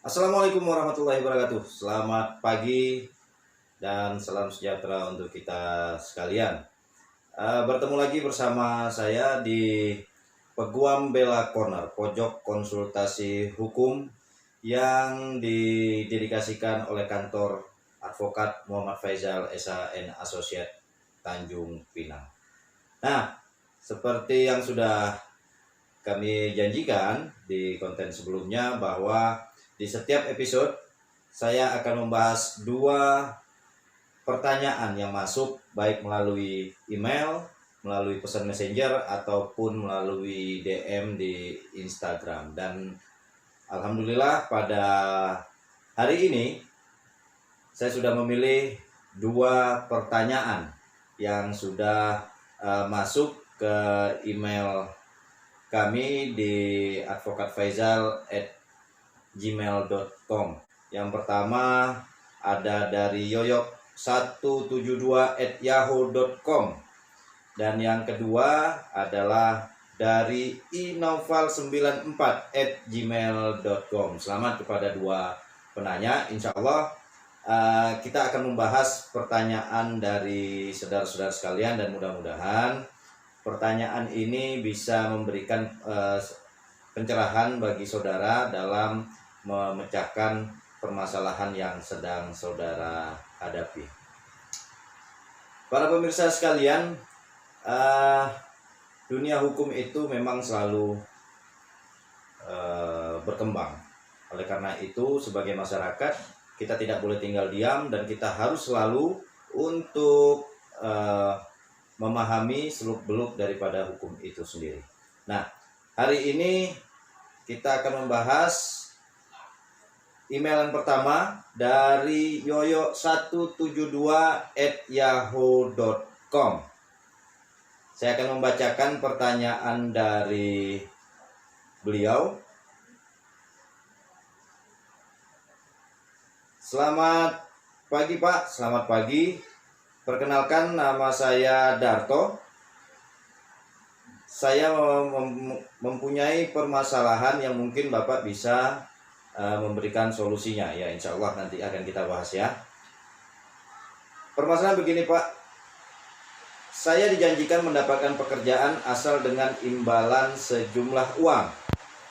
Assalamualaikum warahmatullahi wabarakatuh. Selamat pagi dan salam sejahtera untuk kita sekalian. Bertemu lagi bersama saya di Peguam Bela Corner, pojok konsultasi hukum yang didedikasikan oleh kantor advokat Muhammad Faizal S.A.N. Associate Tanjung Pinang. Nah, seperti yang sudah kami janjikan di konten sebelumnya bahwa di setiap episode saya akan membahas 2 pertanyaan yang masuk baik melalui email, melalui pesan messenger ataupun melalui DM di Instagram. Dan alhamdulillah pada hari ini saya sudah memilih 2 pertanyaan yang sudah masuk ke email kami di advokatfaizal@gmail.com. Yang pertama ada dari yoyok172@yahoo.com dan yang kedua adalah dari inoval94@gmail.com. Selamat kepada 2 penanya. Insya Allah kita akan membahas pertanyaan dari saudara-saudara sekalian dan mudah-mudahan pertanyaan ini bisa memberikan pencerahan bagi saudara dalam memecahkan permasalahan yang sedang saudara hadapi. Para pemirsa sekalian, dunia hukum itu memang selalu berkembang. Oleh karena itu, sebagai masyarakat, kita tidak boleh tinggal diam dan kita harus selalu untuk memahami seluk-beluk daripada hukum itu sendiri. Nah, hari ini kita akan membahas email yang pertama dari yoyo172@yahoo.com. Saya akan membacakan pertanyaan dari beliau. Selamat pagi Pak, selamat pagi. Perkenalkan, nama saya Darto. Saya mempunyai permasalahan yang mungkin Bapak bisa memberikan solusinya. Ya, insya Allah nanti akan kita bahas ya. Permasalahan begini Pak. Saya dijanjikan mendapatkan pekerjaan asal dengan imbalan sejumlah uang.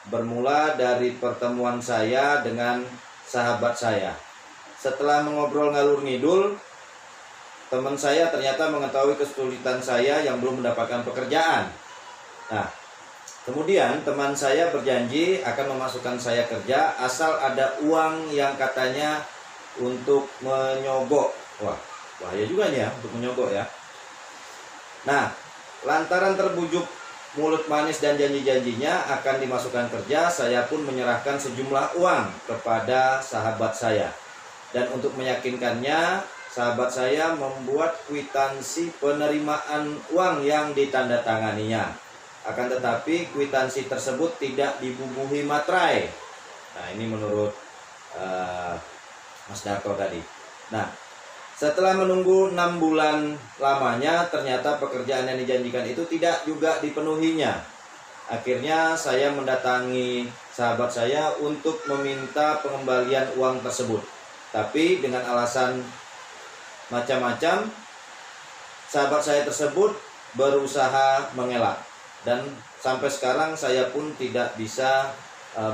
Bermula dari pertemuan saya dengan sahabat saya. Setelah mengobrol ngalur ngidul, teman saya ternyata mengetahui kesulitan saya yang belum mendapatkan pekerjaan. Nah, kemudian teman saya berjanji akan memasukkan saya kerja asal ada uang yang katanya untuk menyogok. Wah, bahaya juga nih ya untuk menyogok ya. Nah, lantaran terbujuk mulut manis dan janji-janjinya akan dimasukkan kerja, saya pun menyerahkan sejumlah uang kepada sahabat saya. Dan untuk meyakinkannya, sahabat saya membuat kwitansi penerimaan uang yang ditandatanganinya. Akan tetapi kwitansi tersebut tidak dibubuhi materai. Nah, ini menurut Mas Darto tadi. Nah, setelah menunggu 6 bulan lamanya, ternyata pekerjaan yang dijanjikan itu tidak juga dipenuhinya. Akhirnya saya mendatangi sahabat saya untuk meminta pengembalian uang tersebut. Tapi dengan alasan macam-macam, sahabat saya tersebut berusaha mengelak. Dan sampai sekarang saya pun tidak bisa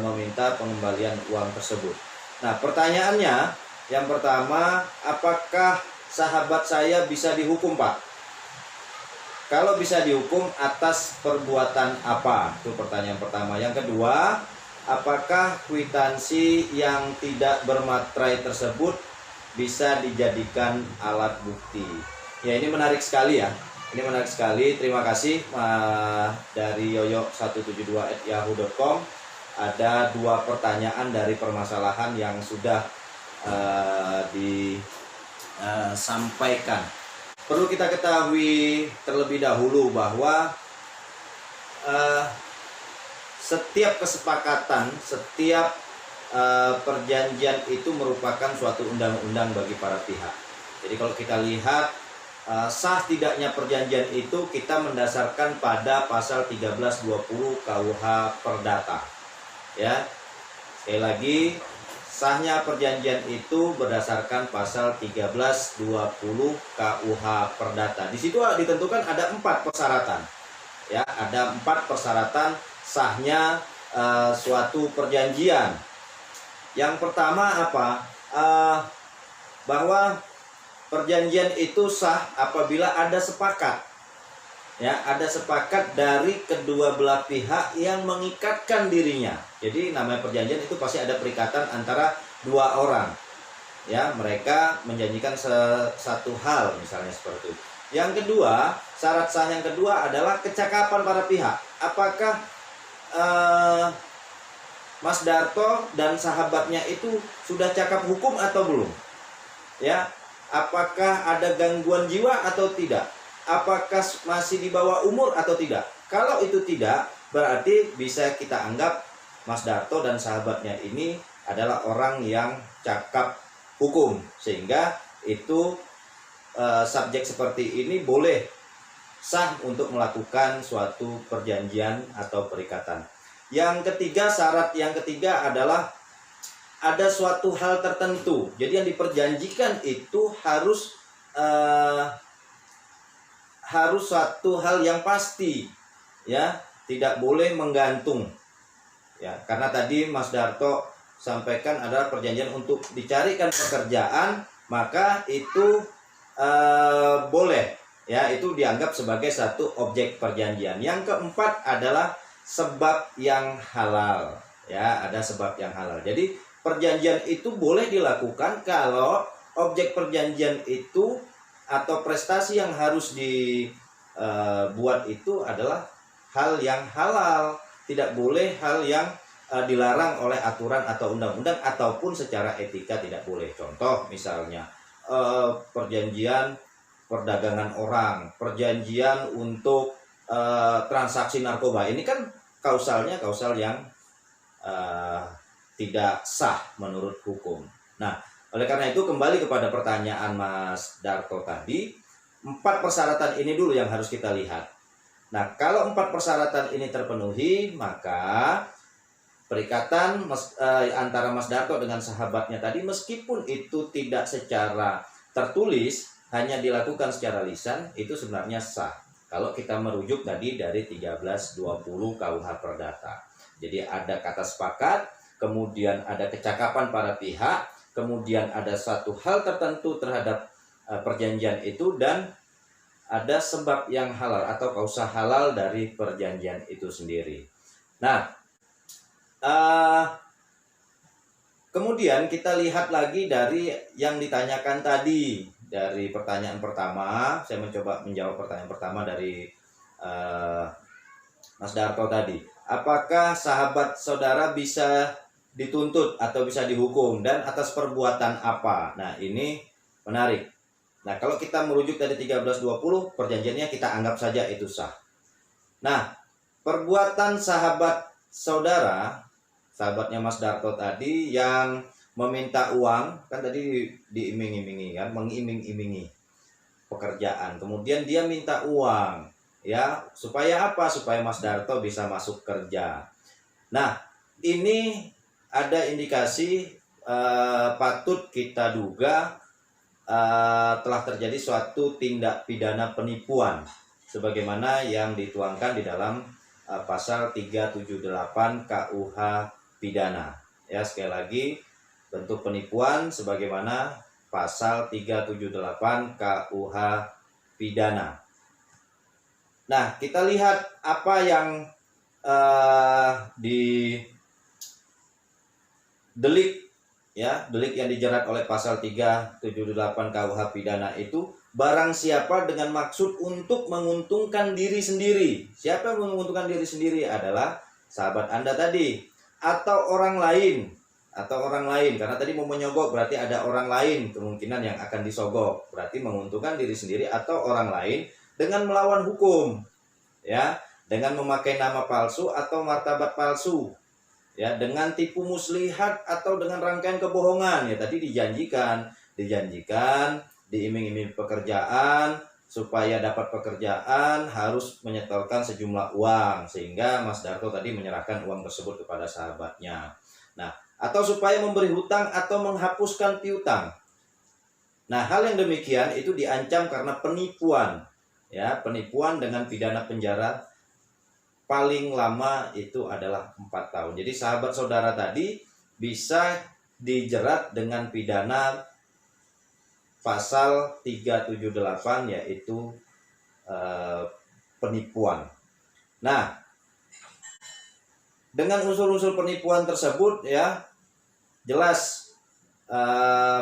meminta pengembalian uang tersebut. Nah, pertanyaannya yang pertama, apakah sahabat saya bisa dihukum Pak? Kalau bisa dihukum atas perbuatan apa? Itu pertanyaan pertama. Yang kedua, apakah kwitansi yang tidak bermaterai tersebut bisa dijadikan alat bukti? Ya, ini menarik sekali ya. Ini menarik sekali. Terima kasih dari yoyo172@yahoo.com. Ada 2 pertanyaan dari permasalahan yang sudah disampaikan. Perlu kita ketahui terlebih dahulu bahwa setiap kesepakatan, setiap perjanjian itu merupakan suatu undang-undang bagi para pihak. Jadi kalau kita lihat sah tidaknya perjanjian itu kita mendasarkan pada pasal 1320 KUH Perdata. Ya. Sekali lagi, sahnya perjanjian itu berdasarkan pasal 1320 KUH Perdata. Di situ ditentukan ada 4 persyaratan. Ya, ada 4 persyaratan sahnya suatu perjanjian. Yang pertama apa? Bahwa perjanjian itu sah apabila ada sepakat. Ya, ada sepakat dari kedua belah pihak yang mengikatkan dirinya. Jadi namanya perjanjian itu pasti ada perikatan antara dua orang. Ya, mereka menjanjikan satu hal misalnya seperti itu. Yang kedua, syarat sah yang kedua adalah kecakapan para pihak. Apakah Mas Darto dan sahabatnya itu sudah cakap hukum atau belum? Ya, apakah ada gangguan jiwa atau tidak? Apakah masih di bawah umur atau tidak? Kalau itu tidak, berarti bisa kita anggap Mas Darto dan sahabatnya ini adalah orang yang cakap hukum, sehingga itu subjek seperti ini boleh sah untuk melakukan suatu perjanjian atau perikatan. Yang ketiga, syarat yang ketiga adalah ada suatu hal tertentu. Jadi yang diperjanjikan itu harus suatu hal yang pasti, ya, tidak boleh menggantung, ya, karena tadi Mas Darto sampaikan adalah perjanjian untuk dicarikan pekerjaan, maka itu boleh, ya, itu dianggap sebagai satu objek perjanjian. Yang keempat adalah sebab yang halal, ya, ada sebab yang halal. Jadi perjanjian itu boleh dilakukan kalau objek perjanjian itu atau prestasi yang harus dibuat itu adalah hal yang halal, tidak boleh hal yang dilarang oleh aturan atau undang-undang ataupun secara etika tidak boleh. Contoh misalnya perjanjian perdagangan orang, perjanjian untuk transaksi narkoba, ini kan kausalnya kausal yang tidak sah menurut hukum. Nah, oleh karena itu kembali kepada pertanyaan Mas Darto tadi, 4 persyaratan ini dulu yang harus kita lihat. Nah, kalau 4 persyaratan ini terpenuhi, maka perikatan antara Mas Darto dengan sahabatnya tadi, meskipun itu tidak secara tertulis, hanya dilakukan secara lisan, itu sebenarnya sah. Kalau kita merujuk tadi dari 1320 KUH Perdata. Jadi ada kata sepakat, kemudian ada kecakapan para pihak, kemudian ada satu hal tertentu terhadap perjanjian itu, dan ada sebab yang halal atau kausa halal dari perjanjian itu sendiri. Nah, kemudian kita lihat lagi dari yang ditanyakan tadi, dari pertanyaan pertama. Saya mencoba menjawab pertanyaan pertama dari Mas Darto tadi. Apakah sahabat saudara bisa dituntut atau bisa dihukum, dan atas perbuatan apa? Nah, ini menarik. Nah, kalau kita merujuk dari 1320, perjanjiannya kita anggap saja itu sah. Nah, perbuatan sahabat saudara, sahabatnya Mas Darto tadi yang meminta uang, kan tadi diiming-imingi kan, mengiming-imingi pekerjaan. Kemudian dia minta uang, ya, supaya apa? Supaya Mas Darto bisa masuk kerja. Nah, ini ada indikasi patut kita duga telah terjadi suatu tindak pidana penipuan sebagaimana yang dituangkan di dalam pasal 378 KUH pidana. Ya, sekali lagi, bentuk penipuan sebagaimana pasal 378 KUH pidana. Nah, kita lihat apa yang di delik, ya, delik yang dijerat oleh pasal 378 KUH pidana itu, barang siapa dengan maksud untuk menguntungkan diri sendiri. Siapa yang menguntungkan diri sendiri? Adalah sahabat Anda tadi atau orang lain, karena tadi mau menyogok berarti ada orang lain kemungkinan yang akan disogok, berarti menguntungkan diri sendiri atau orang lain dengan melawan hukum, ya, dengan memakai nama palsu atau martabat palsu, ya, dengan tipu muslihat atau dengan rangkaian kebohongan. Ya, tadi dijanjikan diiming-iming pekerjaan, supaya dapat pekerjaan harus menyetorkan sejumlah uang, sehingga Mas Darto tadi menyerahkan uang tersebut kepada sahabatnya. Nah, atau supaya memberi hutang atau menghapuskan piutang. Nah, hal yang demikian itu diancam karena penipuan, ya, penipuan dengan pidana penjara paling lama itu adalah 4 tahun. Jadi sahabat saudara tadi bisa dijerat dengan pidana pasal 378 yaitu penipuan. Nah, dengan unsur-unsur penipuan tersebut ya jelas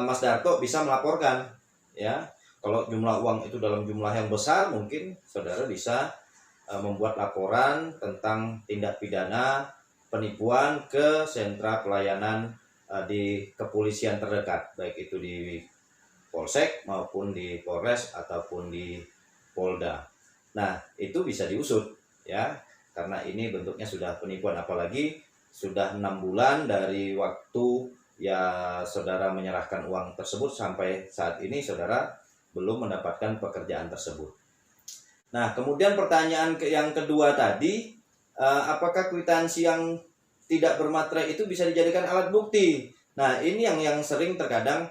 Mas Darto bisa melaporkan, ya. Kalau jumlah uang itu dalam jumlah yang besar, mungkin saudara bisa membuat laporan tentang tindak pidana penipuan ke sentra pelayanan di kepolisian terdekat, baik itu di Polsek maupun di Polres ataupun di Polda. Nah, itu bisa diusut, ya, karena ini bentuknya sudah penipuan, apalagi sudah 6 bulan dari waktu ya saudara menyerahkan uang tersebut sampai saat ini saudara belum mendapatkan pekerjaan tersebut. Nah, kemudian pertanyaan yang kedua tadi, apakah kwitansi yang tidak bermaterai itu bisa dijadikan alat bukti? Nah, ini yang sering terkadang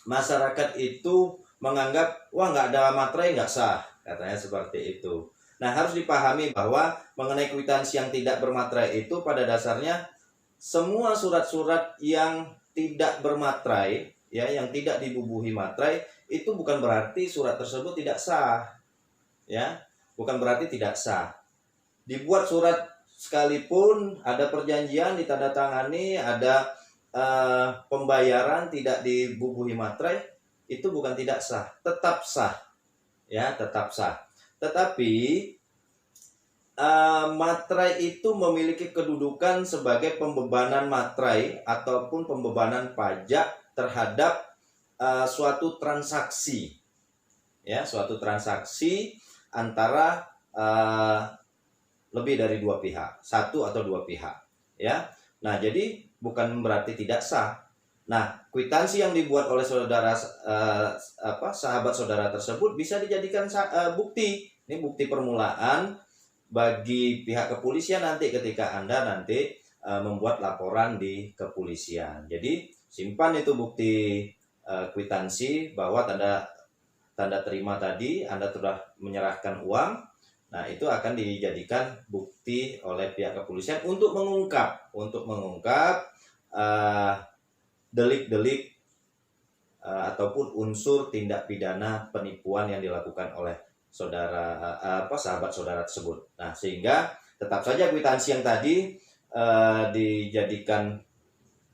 masyarakat itu menganggap, wah nggak ada materai nggak sah, katanya seperti itu. Nah, harus dipahami bahwa mengenai kwitansi yang tidak bermaterai itu pada dasarnya semua surat-surat yang tidak bermaterai, ya, yang tidak dibubuhi materai, itu bukan berarti surat tersebut tidak sah, ya, bukan berarti tidak sah. Dibuat surat sekalipun ada perjanjian ditandatangani, ada pembayaran tidak dibubuhi materai, itu bukan tidak sah, tetap sah, ya, tetap sah. Tetapi materai itu memiliki kedudukan sebagai pembebanan materai ataupun pembebanan pajak terhadap suatu transaksi, ya, suatu transaksi antara lebih dari dua pihak, satu atau dua pihak, ya. Nah, jadi bukan berarti tidak sah. Nah, kwitansi yang dibuat oleh saudara sahabat saudara tersebut bisa dijadikan bukti. Ini bukti permulaan bagi pihak kepolisian nanti ketika Anda nanti membuat laporan di kepolisian. Jadi simpan itu bukti kwitansi bahwa tanda terima tadi Anda sudah menyerahkan uang. Nah, itu akan dijadikan bukti oleh pihak kepolisian untuk mengungkap delik-delik ataupun unsur tindak pidana penipuan yang dilakukan oleh sahabat saudara tersebut. Nah, sehingga tetap saja kwitansi yang tadi dijadikan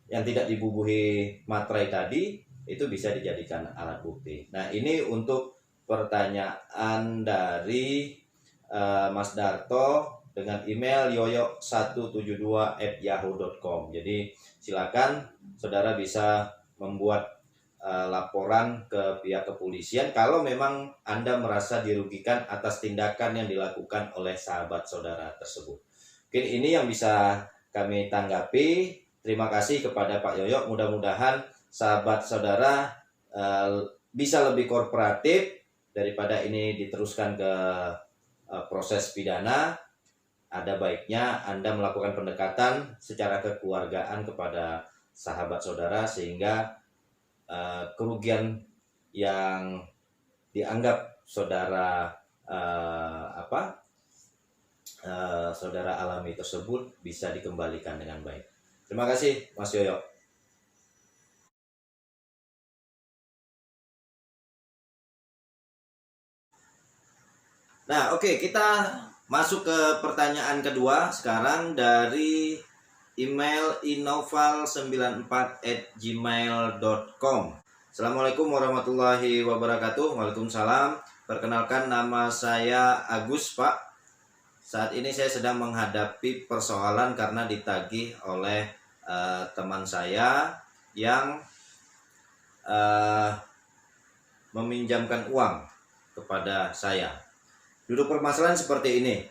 yang tidak dibubuhi materai tadi itu bisa dijadikan alat bukti. Nah, ini untuk pertanyaan dari Mas Darto dengan email yoyo172@yahoo.com. Jadi silakan saudara bisa membuat laporan ke pihak kepolisian kalau memang Anda merasa dirugikan atas tindakan yang dilakukan oleh sahabat saudara tersebut. Mungkin ini yang bisa kami tanggapi. Terima kasih kepada Pak Yoyo. Mudah-mudahan sahabat saudara bisa lebih kooperatif daripada ini diteruskan ke proses pidana. Ada baiknya Anda melakukan pendekatan secara kekeluargaan kepada sahabat saudara sehingga kerugian yang dianggap saudara saudara alami tersebut bisa dikembalikan dengan baik. Terima kasih, Mas Yoyo. Nah, oke, kita masuk ke pertanyaan kedua sekarang dari email inoval94@gmail.com. Assalamualaikum warahmatullahi wabarakatuh. Waalaikumsalam. Perkenalkan, nama saya Agus, Pak. Saat ini saya sedang menghadapi persoalan karena ditagih oleh teman saya yang meminjamkan uang kepada saya. Duduk permasalahan seperti ini.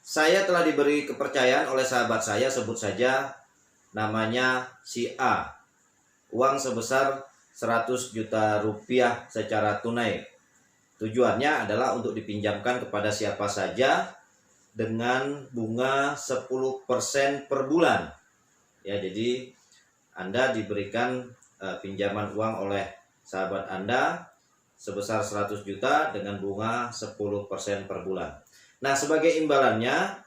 Saya telah diberi kepercayaan oleh sahabat saya, sebut saja namanya si A. Uang sebesar 100 juta rupiah secara tunai. Tujuannya adalah untuk dipinjamkan kepada siapa saja dengan bunga 10% per bulan. Ya, jadi Anda diberikan pinjaman uang oleh sahabat Anda sebesar 100 juta dengan bunga 10% per bulan. Nah, sebagai imbalannya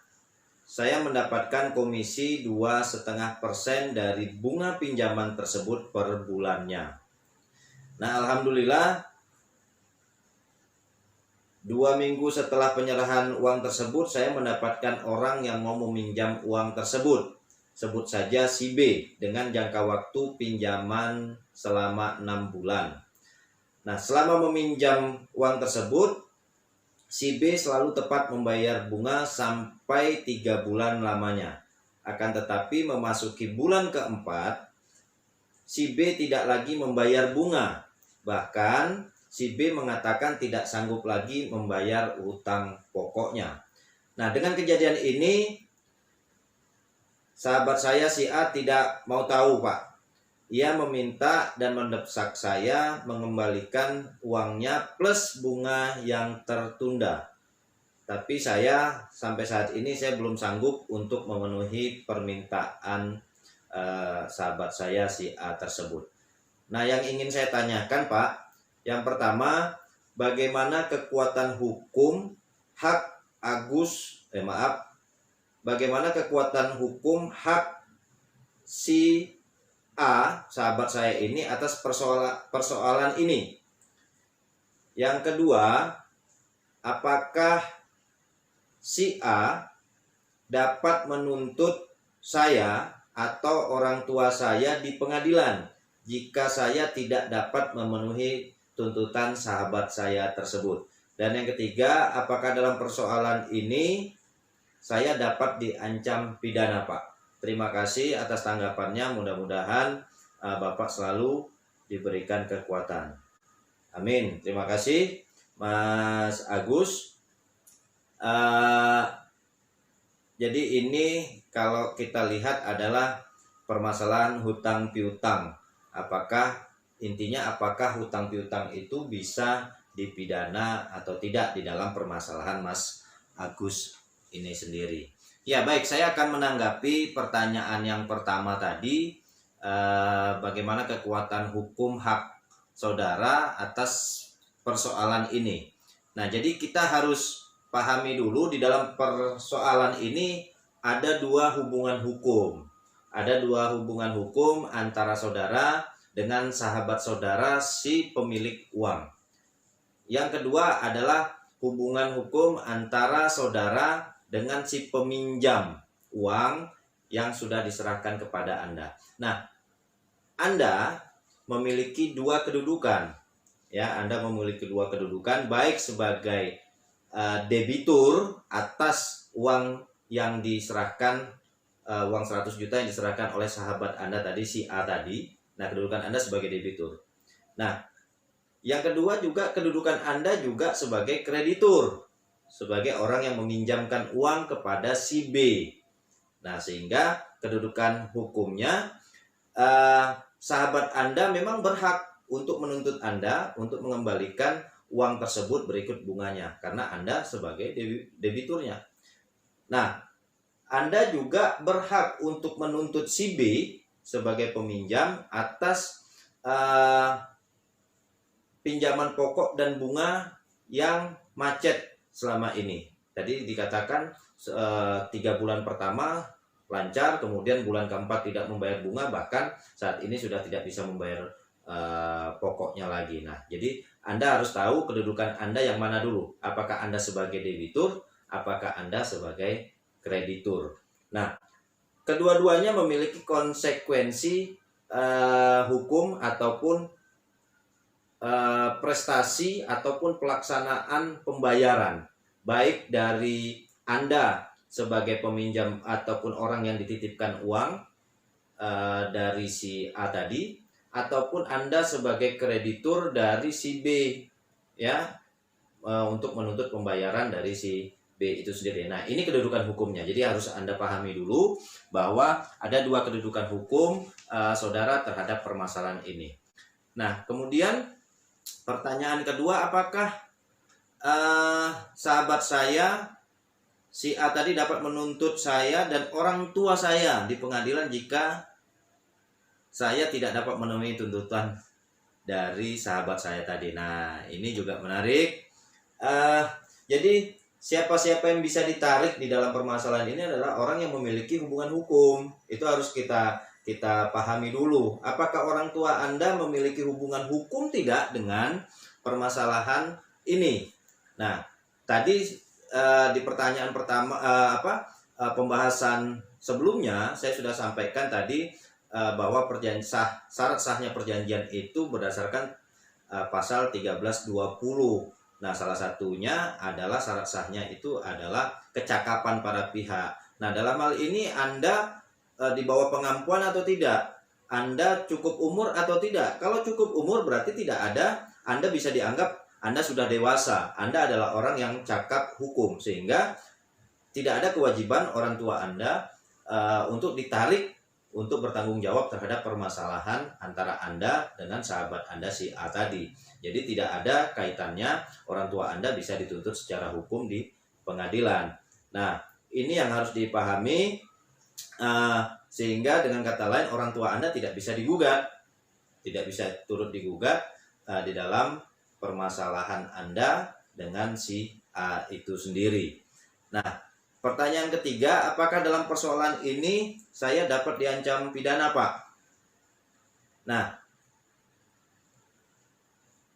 saya mendapatkan komisi 2,5% dari bunga pinjaman tersebut per bulannya. Nah, alhamdulillah 2 minggu setelah penyerahan uang tersebut, saya mendapatkan orang yang mau meminjam uang tersebut. Sebut saja si B dengan jangka waktu pinjaman selama 6 bulan. Nah, selama meminjam uang tersebut, si B selalu tepat membayar bunga sampai 3 bulan lamanya. Akan tetapi memasuki bulan keempat, si B tidak lagi membayar bunga. Bahkan si B mengatakan tidak sanggup lagi membayar utang pokoknya. Nah, dengan kejadian ini, sahabat saya si A tidak mau tahu, Pak. Ia meminta dan mendesak saya mengembalikan uangnya plus bunga yang tertunda. Tapi saya sampai saat ini saya belum sanggup untuk memenuhi permintaan sahabat saya si A tersebut. Nah, yang ingin saya tanyakan, Pak, yang pertama, bagaimana kekuatan hukum hak bagaimana kekuatan hukum hak si A, sahabat saya ini atas persoalan ini? Yang kedua, apakah si A dapat menuntut saya atau orang tua saya di pengadilan jika saya tidak dapat memenuhi tuntutan sahabat saya tersebut? Dan yang ketiga, apakah dalam persoalan ini saya dapat diancam pidana, Pak? Terima kasih atas tanggapannya. Mudah-mudahan Bapak selalu diberikan kekuatan. Amin. Terima kasih, Mas Agus. Jadi ini kalau kita lihat adalah permasalahan hutang piutang. Apakah hutang piutang itu bisa dipidana atau tidak di dalam permasalahan Mas Agus ini sendiri? Ya, baik, saya akan menanggapi pertanyaan yang pertama tadi, bagaimana kekuatan hukum hak saudara atas persoalan ini. Nah, jadi kita harus pahami dulu di dalam persoalan ini ada dua hubungan hukum. Ada dua hubungan hukum antara saudara dengan sahabat saudara si pemilik uang. Yang kedua adalah hubungan hukum antara saudara dengan si peminjam uang yang sudah diserahkan kepada Anda. Nah, Anda memiliki dua kedudukan. Ya, Anda memiliki dua kedudukan, baik sebagai debitur atas uang yang diserahkan, uang 100 juta yang diserahkan oleh sahabat Anda tadi, si A tadi. Nah, kedudukan Anda sebagai debitur. Nah, yang kedua juga kedudukan Anda juga sebagai kreditur, sebagai orang yang meminjamkan uang kepada si B. Nah, sehingga kedudukan hukumnya sahabat Anda memang berhak untuk menuntut Anda untuk mengembalikan uang tersebut berikut bunganya karena Anda sebagai debiturnya. Nah, Anda juga berhak untuk menuntut si B sebagai peminjam atas pinjaman pokok dan bunga yang macet selama ini. Tadi dikatakan 3 bulan pertama lancar, kemudian bulan keempat tidak membayar bunga, bahkan saat ini sudah tidak bisa membayar pokoknya lagi. Nah, jadi Anda harus tahu kedudukan Anda yang mana dulu. Apakah Anda sebagai debitur, apakah Anda sebagai kreditur. Nah, kedua-duanya memiliki konsekuensi hukum ataupun prestasi ataupun pelaksanaan pembayaran, baik dari Anda sebagai peminjam ataupun orang yang dititipkan uang dari si A tadi, ataupun Anda sebagai kreditur dari si B, ya, untuk menuntut pembayaran dari si B itu sendiri. Nah, ini kedudukan hukumnya. Jadi harus Anda pahami dulu bahwa ada dua kedudukan hukum saudara terhadap permasalahan ini. Nah, kemudian pertanyaan kedua, apakah sahabat saya si A tadi dapat menuntut saya dan orang tua saya di pengadilan jika saya tidak dapat memenuhi tuntutan dari sahabat saya tadi. Nah, ini juga menarik. Jadi siapa-siapa yang bisa ditarik di dalam permasalahan ini adalah orang yang memiliki hubungan hukum. Itu harus kita pahami dulu. Apakah orang tua Anda memiliki hubungan hukum tidak dengan permasalahan ini? Nah, tadi di pertanyaan pertama pembahasan sebelumnya saya sudah sampaikan tadi bahwa syarat sahnya perjanjian itu berdasarkan pasal 1320. Nah, salah satunya adalah syarat sahnya itu adalah kecakapan para pihak. Nah, dalam hal ini Anda di bawah pengampuan atau tidak? Anda cukup umur atau tidak? Kalau cukup umur berarti tidak ada, Anda bisa dianggap Anda sudah dewasa. Anda adalah orang yang cakap hukum, sehingga tidak ada kewajiban orang tua Anda untuk ditarik untuk bertanggung jawab terhadap permasalahan antara Anda dengan sahabat Anda si A tadi. Jadi tidak ada kaitannya orang tua Anda bisa dituntut secara hukum di pengadilan. Nah, ini yang harus dipahami, sehingga dengan kata lain orang tua Anda tidak bisa digugat, tidak bisa turut digugat di dalam permasalahan Anda dengan si A itu sendiri. Nah, pertanyaan ketiga, apakah dalam persoalan ini saya dapat diancam pidana, Pak? Nah,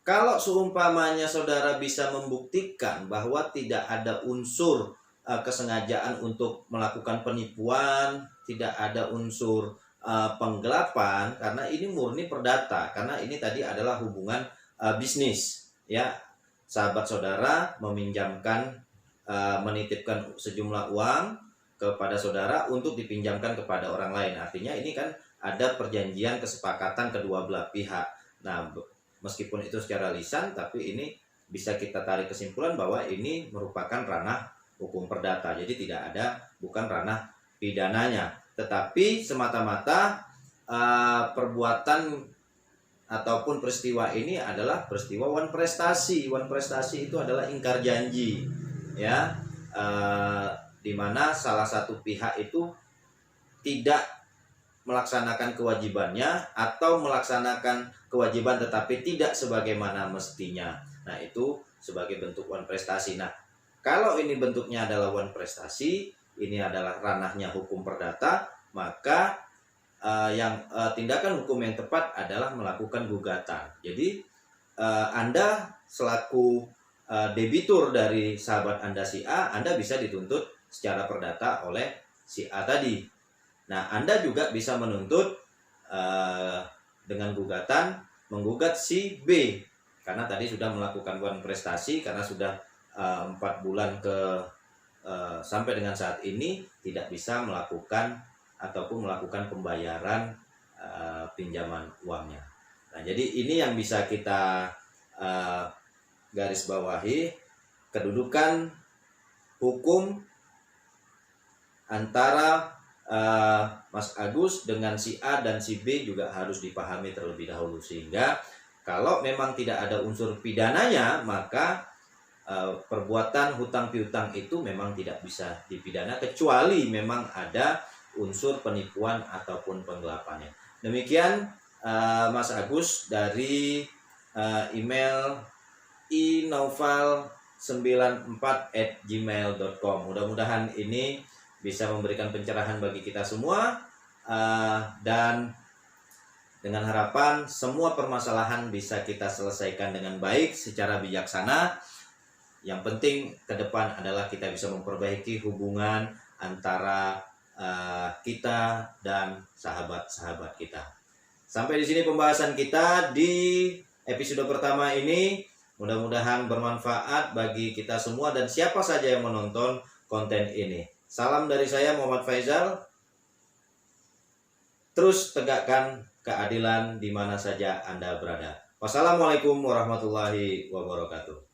kalau seumpamanya saudara bisa membuktikan bahwa tidak ada unsur kesengajaan untuk melakukan penipuan, tidak ada unsur penggelapan, karena ini murni perdata, karena ini tadi adalah hubungan bisnis, ya. Sahabat saudara meminjamkan, menitipkan sejumlah uang kepada saudara untuk dipinjamkan kepada orang lain. Artinya ini kan ada perjanjian kesepakatan kedua belah pihak. Nah, meskipun itu secara lisan, tapi ini bisa kita tarik kesimpulan bahwa ini merupakan ranah hukum perdata. Jadi tidak ada, bukan ranah pidananya, tetapi semata-mata perbuatan ataupun peristiwa ini adalah peristiwa wan prestasi. Wan prestasi itu adalah ingkar janji, ya, di mana salah satu pihak itu tidak melaksanakan kewajibannya atau melaksanakan kewajiban tetapi tidak sebagaimana mestinya. Nah, itu sebagai bentuk wan prestasi. Nah, kalau ini bentuknya adalah wan prestasi, ini adalah ranahnya hukum perdata, maka tindakan hukum yang tepat adalah melakukan gugatan. Jadi Anda selaku debitur dari sahabat Anda si A, Anda bisa dituntut secara perdata oleh si A tadi. Nah, Anda juga bisa menuntut dengan gugatan, menggugat si B, karena tadi sudah melakukan wan prestasi, karena sudah 4 bulan sampai dengan saat ini tidak bisa melakukan ataupun melakukan pembayaran pinjaman uangnya. Nah, jadi ini yang bisa kita garis bawahi, kedudukan hukum antara Mas Agus dengan si A dan si B juga harus dipahami terlebih dahulu, sehingga kalau memang tidak ada unsur pidananya, maka perbuatan hutang piutang itu memang tidak bisa dipidana kecuali memang ada unsur penipuan ataupun penggelapannya. Demikian Mas Agus dari email inaufal94@gmail.com. Mudah-mudahan ini bisa memberikan pencerahan bagi kita semua, dan dengan harapan semua permasalahan bisa kita selesaikan dengan baik secara bijaksana. Yang penting ke depan adalah kita bisa memperbaiki hubungan antara kita dan sahabat-sahabat kita. Sampai di sini pembahasan kita di episode pertama ini. Mudah-mudahan bermanfaat bagi kita semua dan siapa saja yang menonton konten ini. Salam dari saya, Muhammad Faizal. Terus tegakkan keadilan di mana saja Anda berada. Wassalamualaikum warahmatullahi wabarakatuh.